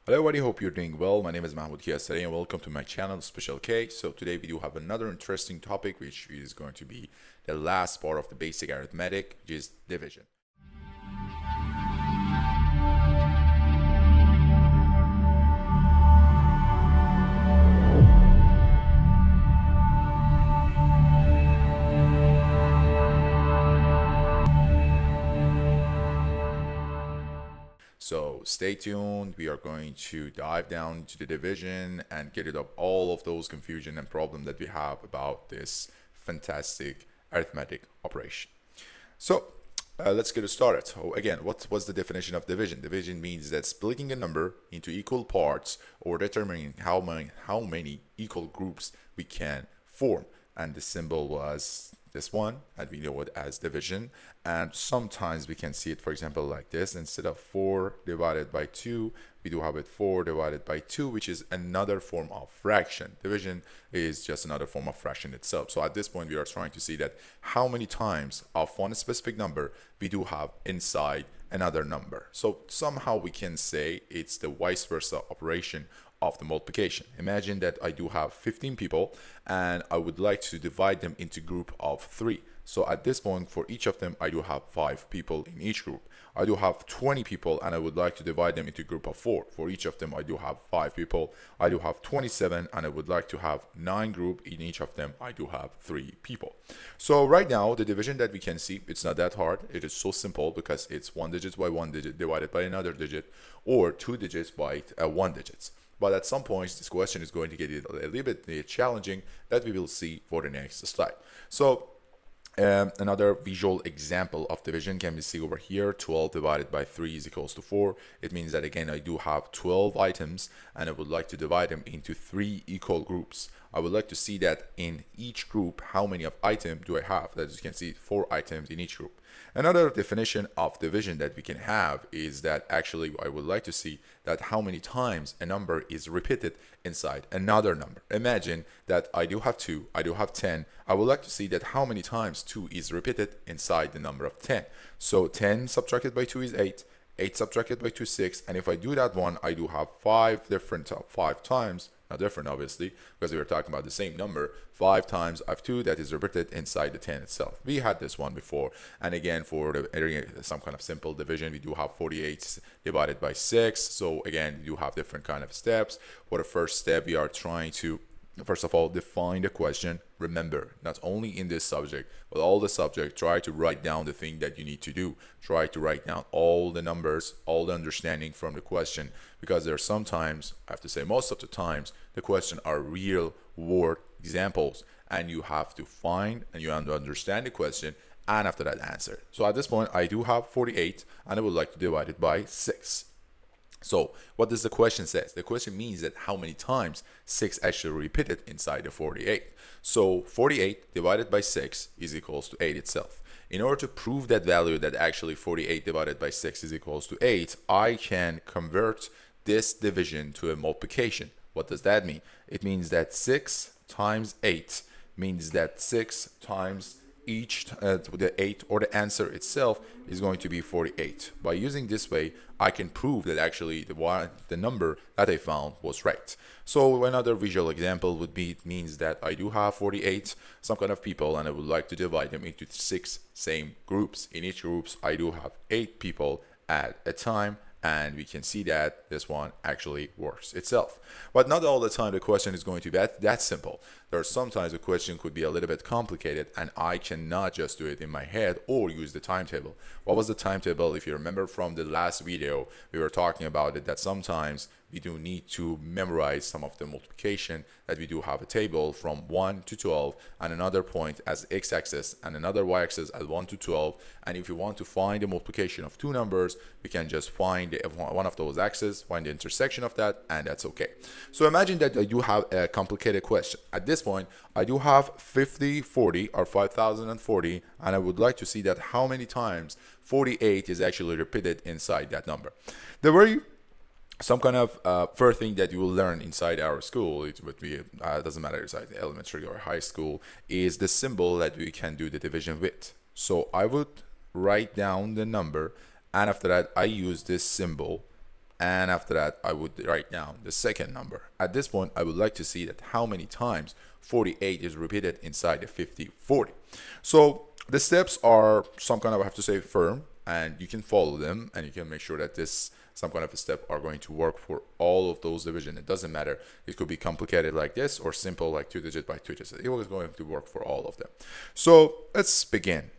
Hello everybody, hope you're doing well. My name is Mahmoud Kiasari and welcome to my channel Special K. So today we do have another interesting topic which is going to be the last part of the basic arithmetic, which is division. So stay tuned. We are going to dive down into the division and get rid of all of those confusion and problem that we have about this fantastic arithmetic operation. So let's get started. So again, what was the definition of division? Division means that splitting a number into equal parts or determining how many equal groups we can form. And the symbol was this one, and we know it as division. And sometimes we can see it, for example, like this. Instead of 4 divided by 2, we do have it 4 divided by 2, which is another form of fraction. Division is just another form of fraction itself. So at this point, we are trying to see that how many times of one specific number we do have inside another number. So somehow we can say it's the vice versa operation of the multiplication. Imagine that I do have 15 people and I would like to divide them into group of 3. So at this point, for each of them, I do have 5 people in each group. I do have 20 people and I would like to divide them into group of 4. For each of them, I do have 5 people. I do have 27 and I would like to have 9 group. In each of them, I do have 3 people. So right now, the division that we can see, it's not that hard. It is so simple because it's 1 digit by 1 digit divided by another digit, or 2 digits by 1 digit. But at some points, this question is going to get a little bit challenging that we will see for the next slide. So another visual example of division can be seen over here. 12 divided by 3 is equals to 4. It means that again I do have 12 items and I would like to divide them into 3 equal groups. I would like to see that in each group how many of item do I have. As you can see, 4 items in each group. Another definition of division that we can have is that actually I would like to see that how many times a number is repeated inside another number. Imagine that I do have 2, I do have 10. I would like to see that how many times 2 is repeated inside the number of 10. So 10 subtracted by 2 is 8. 8 subtracted by 2 is 6. And if I do that one, I do have 5 times, not different obviously, because we were talking about the same number, 5 times I have 2 that is repeated inside the 10 itself. We had this one before. And again, for some kind of simple division, we do have 48 divided by 6. So again, you have different kind of steps. For the first step, we are trying to first of all, define the question. Remember, not only in this subject, but all the subject, try to write down the thing that you need to do. Try to write down all the numbers, all the understanding from the question, because there are sometimes, I have to say most of the times, the question are real world examples, and you have to find and you have to understand the question, and after that answer. So at this point, I do have 48, and I would like to divide it by 6. So what does the question say? The question means that how many times 6 actually repeated inside the 48. So 48 divided by 6 is equals to 8 itself. In order to prove that value that actually 48 divided by 6 is equals to 8, I can convert this division to a multiplication. What does that mean? It means that 6 times 8 means that 6 times each the 8 or the answer itself is going to be 48. By using this way, I can prove that actually the number that I found was right. So another visual example would be, it means that I do have 48 some kind of people and I would like to divide them into 6 same groups. In each groups, I do have 8 people at a time, and we can see that this one actually works itself. But not all the time the question is going to be that simple. There are sometimes the question could be a little bit complicated and I cannot just do it in my head or use the timetable. What was the timetable? If you remember from the last video, we were talking about it, that sometimes we do need to memorize some of the multiplication, that we do have a table from 1 to 12 and another point as x-axis and another y-axis as 1 to 12. And if you want to find the multiplication of two numbers, we can just find one of those axes, find the intersection of that, and that's okay. So imagine that I do have a complicated question. At this point, I do have 5040 or 5040, and I would like to see that how many times 48 is actually repeated inside that number. The very some kind of first thing that you will learn inside our school, it would be doesn't matter inside elementary or high school, is the symbol that we can do the division with. So I would write down the number, and after that I use this symbol And after that, I would write down the second number. At this point, I would like to see that how many times 48 is repeated inside the 50, 40. So the steps are some kind of, I have to say, firm, and you can follow them, and you can make sure that this some kind of a step are going to work for all of those division. It doesn't matter. It could be complicated like this or simple like 2 digit by 2 digits. It was going to work for all of them. So let's begin.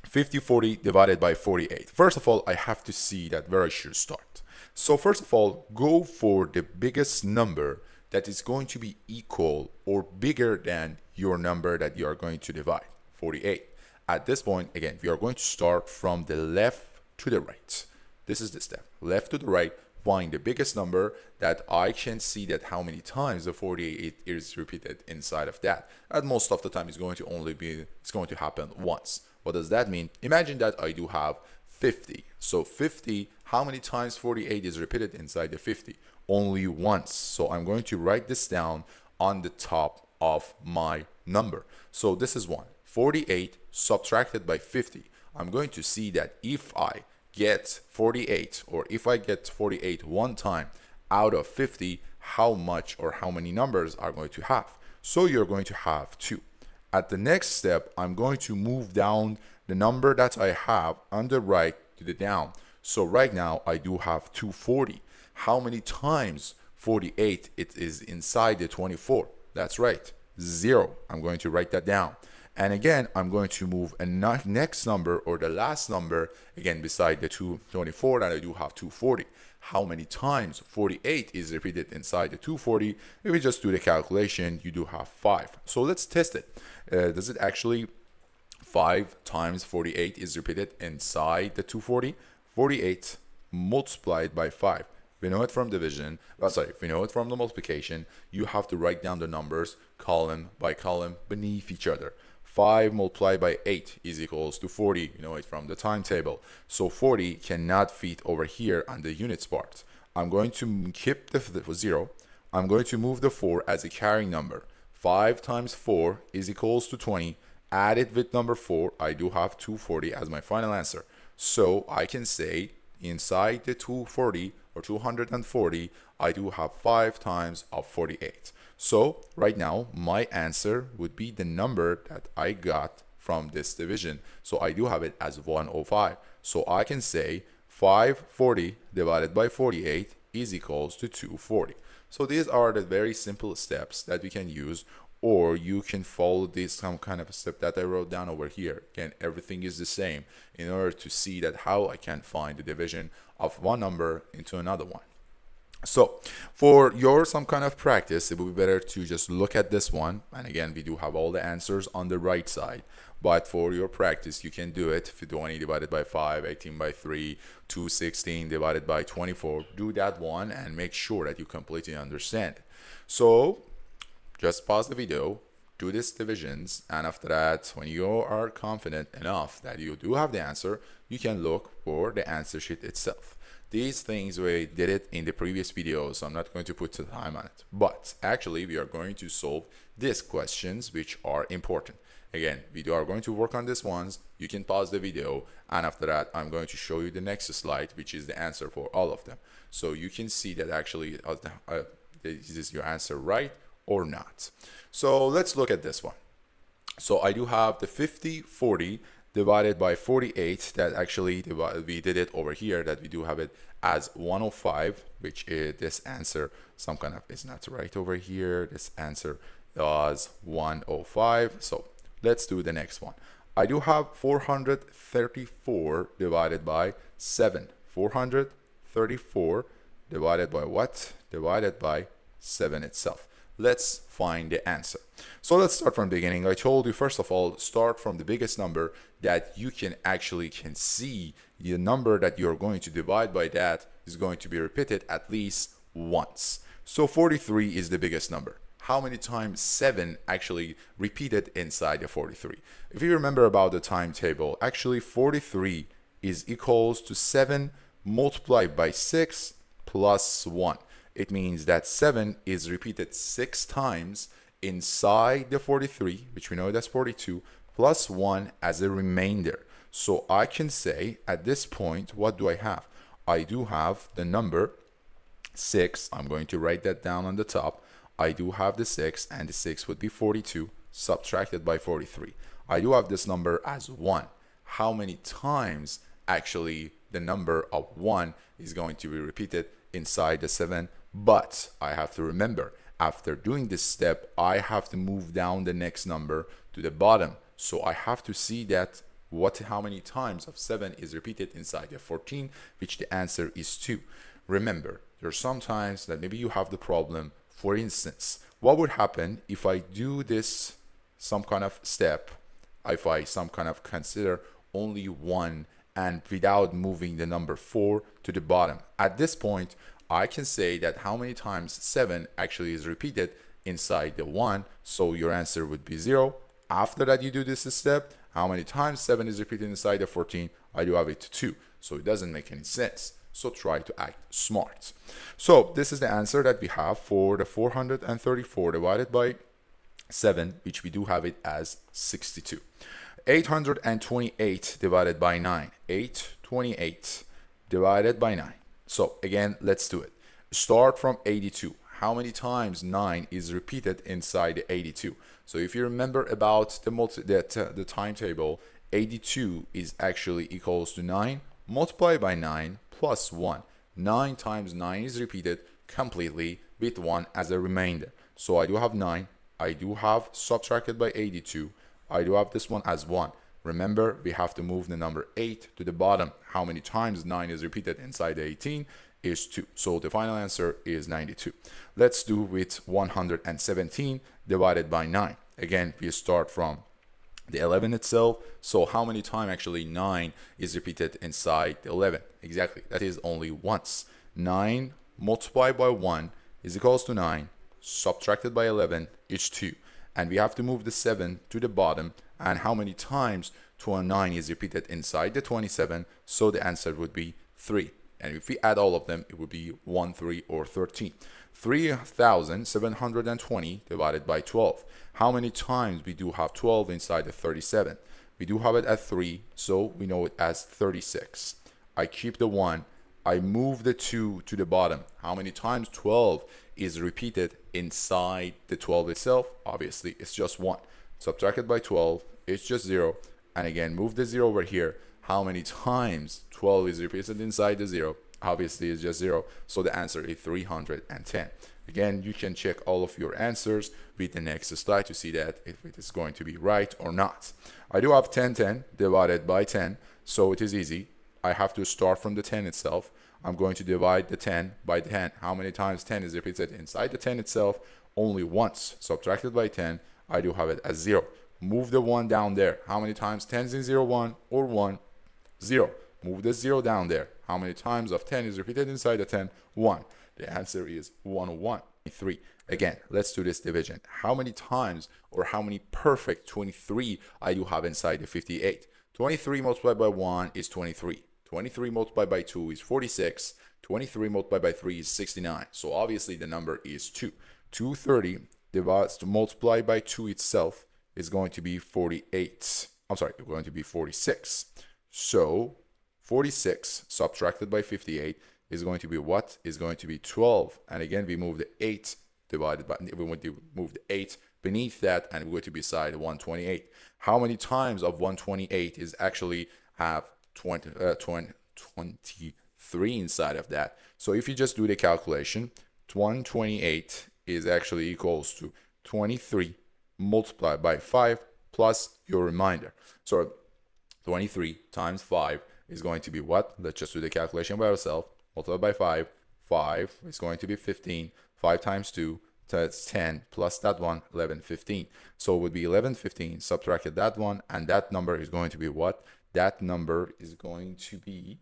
50, 40 divided by 48. First of all, I have to see that where I should start. So first of all, go for the biggest number that is going to be equal or bigger than your number that you are going to divide, 48. At this point, again, we are going to start from the left to the right. This is the step. Left to the right, find the biggest number that I can see that how many times the 48 is repeated inside of that. And most of the time it's going to happen once. What does that mean? Imagine that I do have 50. So 50, how many times 48 is repeated inside the 50? Only once. So I'm going to write this down on the top of my number. So this is 1. 48 subtracted by 50. I'm going to see that if I get 48, or if I get 48 one time out of 50, how much or how many numbers are going to have? So you're going to have 2. At the next step, I'm going to move down the number that I have on the right to the down. So right now I do have 240. How many times 48 it is inside the 24? That's right, 0. I'm going to write that down. And again, I'm going to move a next number or the last number again beside the 224, and I do have 240. How many times 48 is repeated inside the 240? If we just do the calculation, you do have 5. So let's test it. Does it actually 5 times 48 is repeated inside the 240? 48 multiplied by 5. We know it from division, we know it from the multiplication. You have to write down the numbers column by column beneath each other. 5 multiplied by 8 is equals to 40. You know it from the timetable. So 40 cannot fit over here on the units part. I'm going to keep the 0. I'm going to move the 4 as a carrying number. 5 times 4 is equals to 20. Add it with number 4. I do have 240 as my final answer. So I can say inside the 240 or 240, I do have 5 times of 48. So right now, my answer would be the number that I got from this division. So I do have it as 105. So I can say 540 divided by 48 is equals to 240. So these are the very simple steps that we can use, or you can follow this some kind of a step that I wrote down over here. Again, everything is the same in order to see that how I can find the division of one number into another one. So for your some kind of practice, it would be better to just look at this one. And again, we do have all the answers on the right side. But for your practice, you can do it. 20 divided by 5, 18 by 3, 216 divided by 24. Do that one and make sure that you completely understand it. So just pause the video, do these divisions, and after that, when you are confident enough that you do have the answer, you can look for the answer sheet itself. These things we did it in the previous video, so I'm not going to put time on it. But actually, we are going to solve these questions which are important. Again, we are going to work on these ones. You can pause the video, and after that, I'm going to show you the next slide, which is the answer for all of them. So you can see that actually is this your answer right or not. So let's look at this one. So I do have the 50, 40 divided by 48 that actually we did it over here, that we do have it as 105, which is this answer some kind of is not right over here. This answer was 105. So let's do the next one. I do have 434 divided by 7. 434 divided by what? Divided by 7 itself. Let's find the answer. So let's start from the beginning. I told you, first of all, start from the biggest number that you can see the number that you're going to divide by that is going to be repeated at least once. So 43 is the biggest number. How many times 7 actually repeated inside the 43? If you remember about the timetable, actually 43 is equals to 7 multiplied by 6 plus 1. It means that 7 is repeated 6 times inside the 43, which we know that's 42, plus 1 as a remainder. So I can say at this point, what do I have? I do have the number 6. I'm going to write that down on the top. I do have the 6, and the 6 would be 42 subtracted by 43. I do have this number as 1. How many times actually the number of 1 is going to be repeated inside the 7? But I have to remember, after doing this step, I have to move down the next number to the bottom. So I have to see that how many times of 7 is repeated inside the 14, which the answer is 2. Remember, there are some times that maybe you have the problem. For instance, what would happen if I do this some kind of step, if I some kind of consider only 1 and without moving the number 4 to the bottom? At this point, I can say that how many times 7 actually is repeated inside the 1, so your answer would be 0. After that you do this step, how many times 7 is repeated inside the 14? I do have it 2, so it doesn't make any sense. So try to act smart. So this is the answer that we have for the 434 divided by 7, which we do have it as 62. 828 divided by 9. 828 divided by 9. So again, let's do it. Start from 82. How many times 9 is repeated inside the 82? So if you remember about the timetable, 82 is actually equals to 9 multiplied by 9 plus 1. 9 times 9 is repeated completely with 1 as a remainder. So I do have 9. I do have subtracted by 82. I do have this one as 1. Remember, we have to move the number 8 to the bottom. How many times 9 is repeated inside the 18 is 2. So the final answer is 92. Let's do with 117 divided by 9. Again, we start from the 11 itself. So how many times actually 9 is repeated inside the 11? Exactly, that is only once. 9 multiplied by 1 is equals to 9, subtracted by 11 is 2. And we have to move the 7 to the bottom. And how many times 29 is repeated inside the 27? So the answer would be 3. And if we add all of them, it would be 1, 3, or 13. 3,720 divided by 12. How many times we do have 12 inside the 37? We do have it at 3, so we know it as 36. I keep the 1. I move the 2 to the bottom. How many times 12 is repeated inside the 12 itself? Obviously, it's just 1. Subtracted by 12, it's just 0. And again, move the 0 over here. How many times 12 is repeated inside the 0? Obviously, it's just 0. So the answer is 310. Again, you can check all of your answers with the next slide to see that if it is going to be right or not. I do have 10 divided by 10, so it is easy. I have to start from the 10 itself. I'm going to divide the 10 by 10. How many times 10 is repeated inside the 10 itself? Only once. Subtracted by 10, I do have it as 0. Move the 1 down there. How many times 10 is in 0, 1 or 1? 0. Move the 0 down there. How many times of 10 is repeated inside the 10? 1. The answer is 101. 3. Again, let's do this division. How many times or how many perfect 23 I do have inside the 58? 23 multiplied by 1 is 23. 23 multiplied by 2 is 46. 23 multiplied by 3 is 69. So obviously the number is 2. 230 divides to multiply by 2 itself is going to be 48. I'm sorry, it's going to be 46. So 46 subtracted by 58 is going to be what? Is going to be 12. And again, we move the 8 divided by, we want to move the 8 beneath that, and we're going to be beside 128. How many times of 128 is actually have 23 inside of that? So if you just do the calculation, 128 is actually equals to 23 multiplied by 5 plus your reminder. So 23 times 5 is going to be what? Let's just do the calculation by ourselves. Multiplied by 5. 5 is going to be 15. 5 times 2, that's 10, plus that one, 11, 15. So it would be 11, 15, subtracted that one, and that number is going to be what? That number is going to be,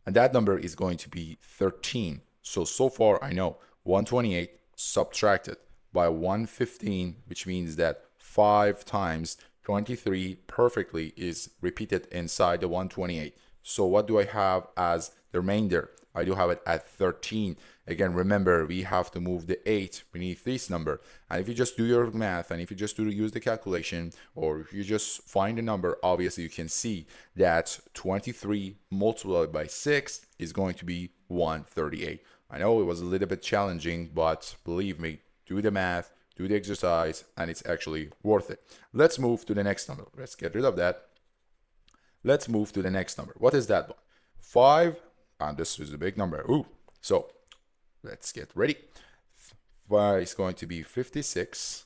and that number is going to be 13. So far I know 128 subtracted by 115, which means that 5 times 23 perfectly is repeated inside the 128. So what do I have as the remainder? I do have it at 13. Again, remember, we have to move the 8 beneath this number. And if you just do your math, and if you just use the calculation, or if you just find a number, obviously you can see that 23 multiplied by 6 is going to be 138. I know it was a little bit challenging, but believe me, do the math, do the exercise, and it's actually worth it. Let's move to the next number. Let's get rid of that. Let's move to the next number. What is that one? 5, and this is a big number. Ooh, so let's get ready. 5 is going to be 56.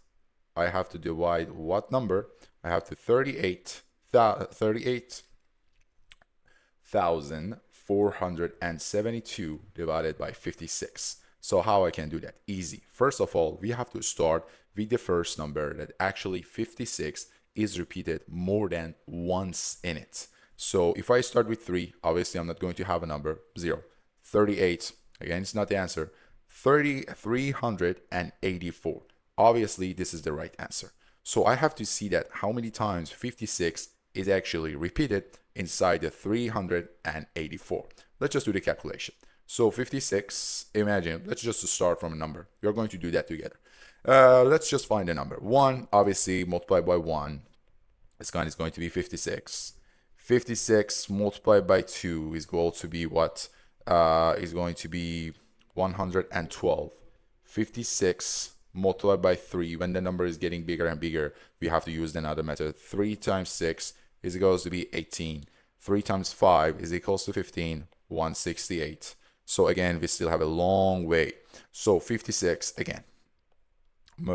I have to divide what number? I have to 38,472 divided by 56. So how I can do that? Easy. First of all, we have to start with the first number that actually 56 is repeated more than once in it. So if I start with 3, obviously I'm not going to have a number, 0. 38, again, it's not the answer. 384. Obviously, this is the right answer. So I have to see that how many times 56 is actually repeated inside the 384. Let's just do the calculation. So 56, imagine, let's just start from a number. We're going to do that together. Let's just find a number. 1, obviously, multiplied by 1 is going to be 56. 56 multiplied by 2 is going to be what? Is going to be 112. 56 multiplied by 3, when the number is getting bigger and bigger, we have to use another method. 3 times 6 is equals to be 18. 3 times 5 is equals to 15, 168. So again, we still have a long way. So 56 again.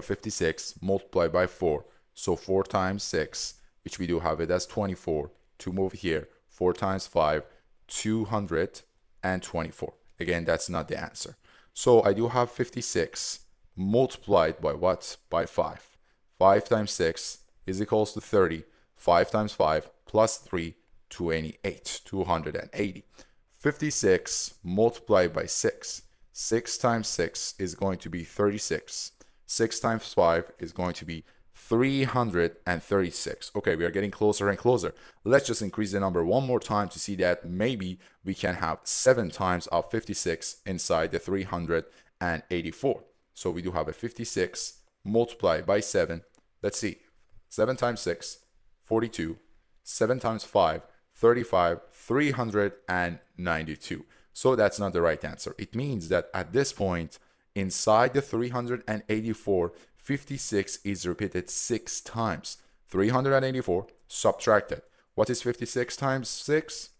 56 multiplied by 4. So 4 times 6, which we do have it as 24. To move here, 4 times 5, 224. Again, that's not the answer. So I do have 56 multiplied by what? By 5. 5 times 6 is equals to 30. 5 times 5 plus 3, 28, 280. 56 multiplied by 6. 6 times 6 is going to be 36. 6 times 5 is going to be 336. Okay, we are getting closer and closer. Let's just increase the number one more time to see that maybe we can have 7 times of 56 inside the 384. So we do have a 56 multiplied by 7. Let's see. 7 times 6, 42. 7 times 5, 35, 392. So that's not the right answer. It means that at this point, inside the 384, 56 is repeated 6 times. 384 subtracted. What is 56 times 6?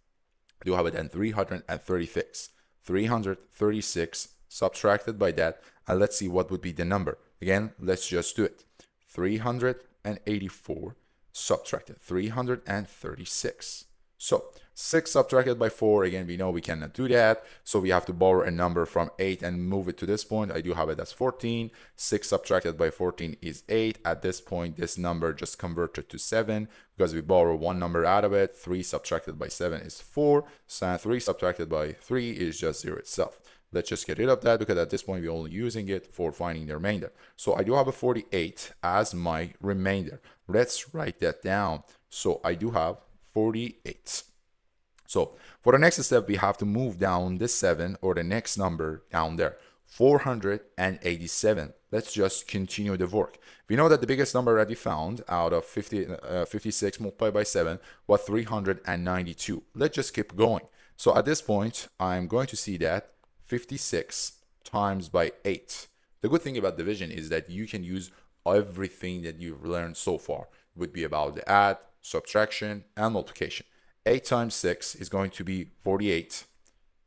You have it in 336. 336 subtracted by that. And let's see what would be the number. Again, let's just do it. 384 subtracted 336. So 6 subtracted by 4, again, we know we cannot do that. So we have to borrow a number from 8 and move it to this point. I do have it as 14. 6 subtracted by 14 is 8. At this point, this number just converted to 7 because we borrow one number out of it. 3 subtracted by 7 is 4. So 3 subtracted by 3 is just 0 itself. Let's just get rid of that because at this point, we're only using it for finding the remainder. So I do have a 48 as my remainder. Let's write that down. So I do have 48. So for the next step, we have to move down this 7 or the next number down there. 487. Let's just continue the work. We know that the biggest number that we found out of 56 multiplied by 7 was 392. Let's just keep going. So at this point, I'm going to see that 56 times by 8. The good thing about division is that you can use everything that you've learned so far. It would be about the add, subtraction, and multiplication. 8 times 6 is going to be 48.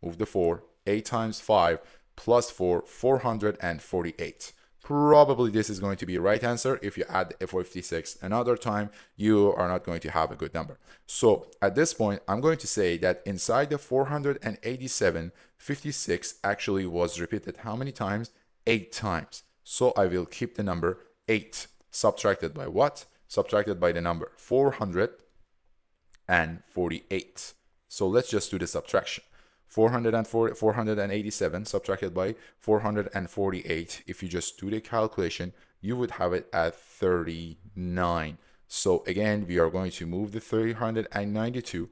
Move the 4. 8 times 5 plus 4, 448. Probably this is going to be a right answer. If you add the 56 another time, you are not going to have a good number. So at this point, I'm going to say that inside the 487, 56 actually was repeated how many times? 8 times. So I will keep the number 8. Subtracted by what? Subtracted by the number 448. So let's just do the subtraction. 487 subtracted by 448. If you just do the calculation, you would have it at 39. So again, we are going to move the 392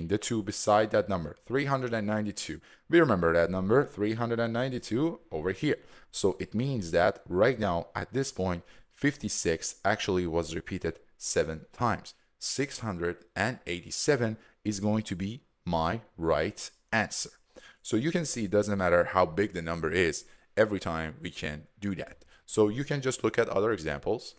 the 2 beside that number, 392. We remember that number, 392 over here. So it means that right now, at this point, 56 actually was repeated 7 times. 687 is going to be my right answer. So you can see it doesn't matter how big the number is, every time we can do that. So you can just look at other examples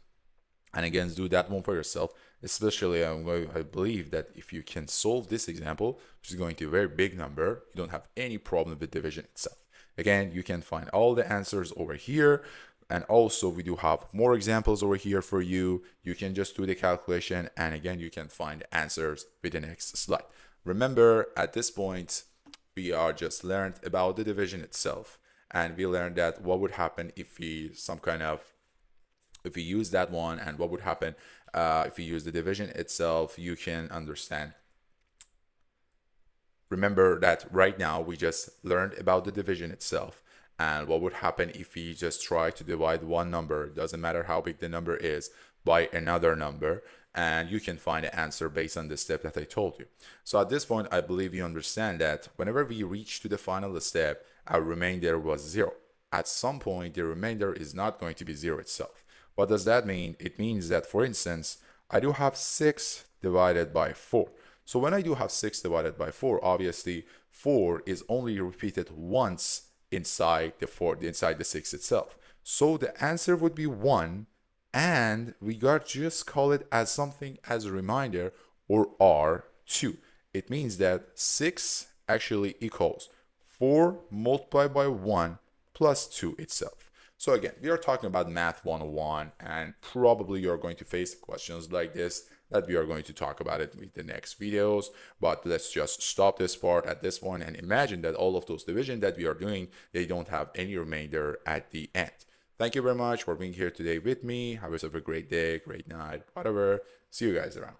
and again do that one for yourself. Especially I believe that if you can solve this example, which is going to be a very big number, you don't have any problem with division itself. Again, you can find all the answers over here. And also we do have more examples over here for you. You can just do the calculation and again you can find the answers with the next slide. Remember, at this point we are just learned about the division itself, and we learned that what would happen if we use that one, and what would happen if we use the division itself. You can understand. Remember that right now we just learned about the division itself and what would happen if we just try to divide one number, doesn't matter how big the number is, by another number, and you can find the answer based on the step that I told you. So at this point, I believe you understand that whenever we reach to the final step, our remainder was 0. At some point, the remainder is not going to be 0 itself. What does that mean? It means that, for instance, I do have 6 divided by 4. So when I do have 6 divided by 4, obviously 4 is only repeated once inside the 6 itself. So the answer would be 1, and we got just call it as something as a reminder, or R2. It means that 6 actually equals 4 multiplied by 1 plus 2 itself. So again, we are talking about Math 101, and probably you're going to face questions like this that we are going to talk about it with the next videos. But let's just stop this part at this point and imagine that all of those division that we are doing, they don't have any remainder at the end. Thank you very much for being here today with me. Have yourself a great day, great night, whatever. See you guys around.